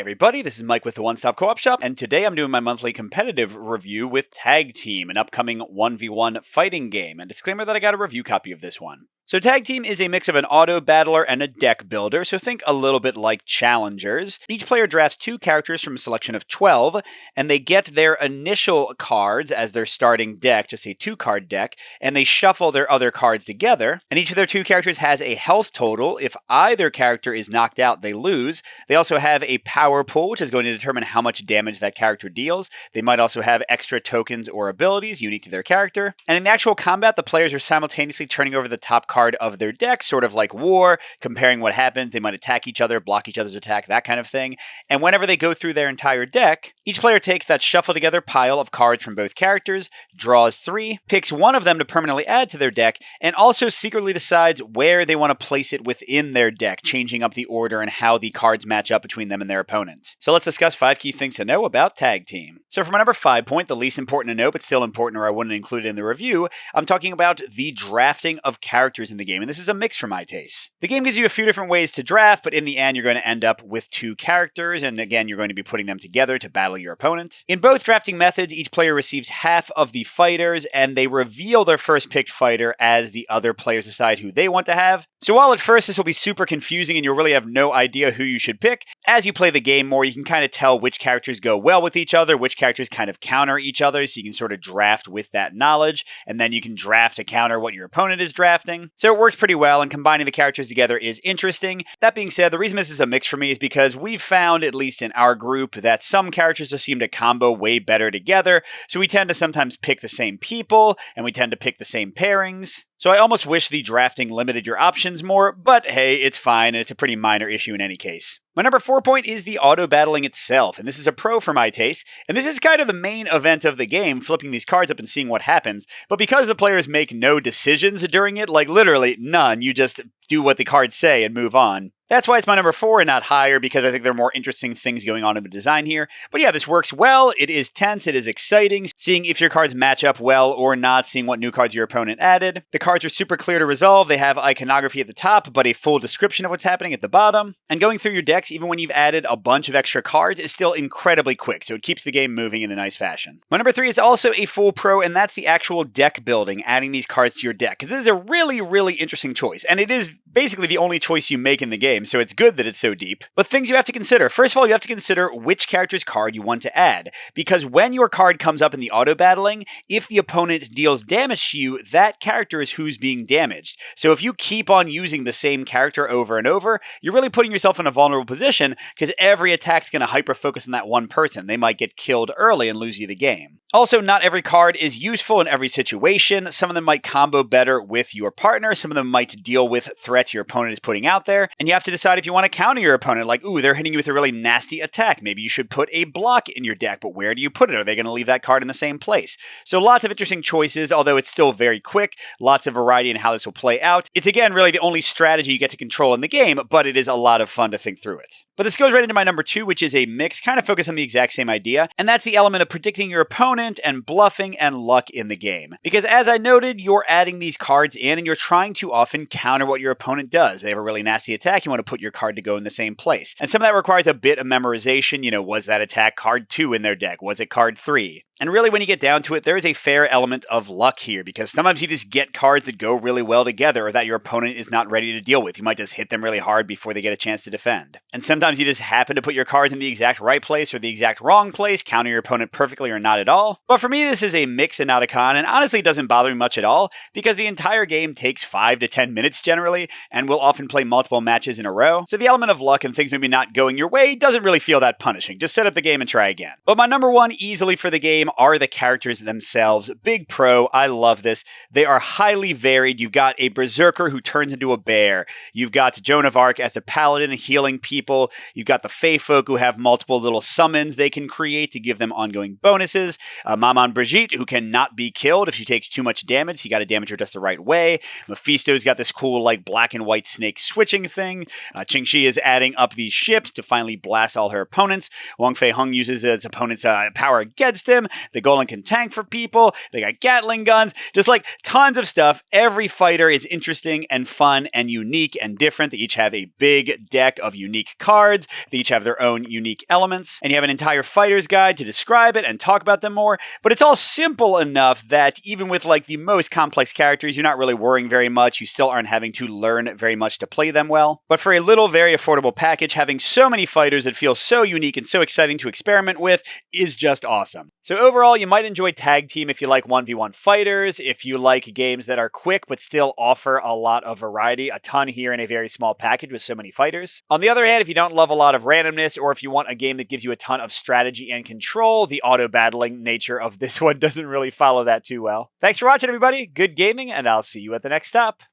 everybody, this is Mike with the One Stop Co-op Shop, and today I'm doing my monthly competitive review with Tag Team, an upcoming 1v1 fighting game. And disclaimer that I got a review copy of this one. So Tag Team is a mix of an auto battler and a deck builder, so think a little bit like Challengers. Each player drafts 2 characters from a selection of 12, and they get their initial cards as their starting deck, just a 2-card deck, and they shuffle their other cards together, and each of their 2 characters has a health total. If either character is knocked out, they lose. They also have a power pool, which is going to determine how much damage that character deals. They might also have extra tokens or abilities unique to their character. And in the actual combat, the players are simultaneously turning over the top card of their deck, sort of like war, comparing what happens. They might attack each other, block each other's attack, that kind of thing. And whenever they go through their entire deck, each player takes that shuffled together pile of cards from both characters, draws 3, picks one of them to permanently add to their deck, and also secretly decides where they want to place it within their deck, changing up the order and how the cards match up between them and their opponent. So let's discuss 5 key things to know about Tag Team. So for my number 5 point, the least important to know, but still important or I wouldn't include it in the review, I'm talking about the drafting of characters in the game, and this is a mix for my taste. The game gives you a few different ways to draft, but in the end you're going to end up with 2 characters, and again you're going to be putting them together to battle your opponent. In both drafting methods, each player receives half of the fighters, and they reveal their first picked fighter as the other players decide who they want to have. So while at first this will be super confusing and you'll really have no idea who you should pick, as you play the game more, you can kind of tell which characters go well with each other, which characters kind of counter each other, so you can sort of draft with that knowledge, and then you can draft to counter what your opponent is drafting. So it works pretty well, and combining the characters together is interesting. That being said, the reason this is a mix for me is because we've found, at least in our group, that some characters just seem to combo way better together, so we tend to sometimes pick the same people, and we tend to pick the same pairings. So I almost wish the drafting limited your options more, but hey, it's fine, and it's a pretty minor issue in any case. My number 4 point is the auto battling itself, and this is a pro for my taste, and this is kind of the main event of the game, flipping these cards up and seeing what happens, but because the players make no decisions during it, like literally none, you just do what the cards say and move on. That's why it's my number 4 and not higher, because I think there are more interesting things going on in the design here. But yeah, this works well, it is tense, it is exciting, seeing if your cards match up well or not, seeing what new cards your opponent added. The cards are super clear to resolve, they have iconography at the top, but a full description of what's happening at the bottom. And going through your decks, even when you've added a bunch of extra cards, is still incredibly quick, so it keeps the game moving in a nice fashion. My number 3 is also a full pro, and that's the actual deck building, adding these cards to your deck. This is a really, really interesting choice, and it is basically the only choice you make in the game, so it's good that it's so deep. But things you have to consider. First of all, you have to consider which character's card you want to add, because when your card comes up in the auto battling, if the opponent deals damage to you, that character is who's being damaged. So if you keep on using the same character over and over, you're really putting yourself in a vulnerable position, because every attack's going to hyper-focus on that one person. They might get killed early and lose you the game. Also, not every card is useful in every situation. Some of them might combo better with your partner, some of them might deal with threats your opponent is putting out there, and you have to decide if you want to counter your opponent, like, ooh, they're hitting you with a really nasty attack. Maybe you should put a block in your deck, but where do you put it? Are they going to leave that card in the same place? So lots of interesting choices, although it's still very quick, lots of variety in how this will play out. It's again really the only strategy you get to control in the game, but it is a lot of fun to think through it. But this goes right into my number 2, which is a mix, kind of focused on the exact same idea, and that's the element of predicting your opponent and bluffing and luck in the game. Because as I noted, you're adding these cards in and you're trying to often counter what your opponent does. They have a really nasty attack, you want to put your card to go in the same place. And some of that requires a bit of memorization. You know, was that attack card 2 in their deck? Was it card 3? And really, when you get down to it, there is a fair element of luck here, because sometimes you just get cards that go really well together or that your opponent is not ready to deal with. You might just hit them really hard before they get a chance to defend. And sometimes you just happen to put your cards in the exact right place or the exact wrong place, counter your opponent perfectly or not at all. But for me, this is a mix and not a con, and honestly it doesn't bother me much at all, because the entire game takes 5 to 10 minutes generally, and we'll often play multiple matches in a row. So the element of luck and things maybe not going your way doesn't really feel that punishing. Just set up the game and try again. But my number 1 easily for the game are the characters themselves. Big pro, I love this. They are highly varied. You've got a berserker who turns into a bear. You've got Joan of Arc as a paladin healing people. You've got the Fey folk who have multiple little summons they can create to give them ongoing bonuses. Maman Brigitte, who cannot be killed if she takes too much damage. So you got to damage her just the right way. Mephisto's got this cool like black and white snake switching thing. Qingxi is adding up these ships to finally blast all her opponents. Wang Fei Hung uses his opponent's power against him. The Golem can tank for people. They got Gatling guns. Just like tons of stuff. Every fighter is interesting and fun and unique and different. They each have a big deck of unique cards. They each have their own unique elements. And you have an entire fighter's guide to describe it and talk about them more. But it's all simple enough that even with like the most complex characters, you're not really worrying very much. You still aren't having to learn very much to play them well. But for a little, very affordable package, having so many fighters that feel so unique and so exciting to experiment with is just awesome. So overall, you might enjoy Tag Team if you like 1v1 fighters, if you like games that are quick but still offer a lot of variety, a ton here in a very small package with so many fighters. On the other hand, if you don't love a lot of randomness, or if you want a game that gives you a ton of strategy and control, the auto-battling nature of this one doesn't really follow that too well. Thanks for watching, everybody. Good gaming, and I'll see you at the next stop.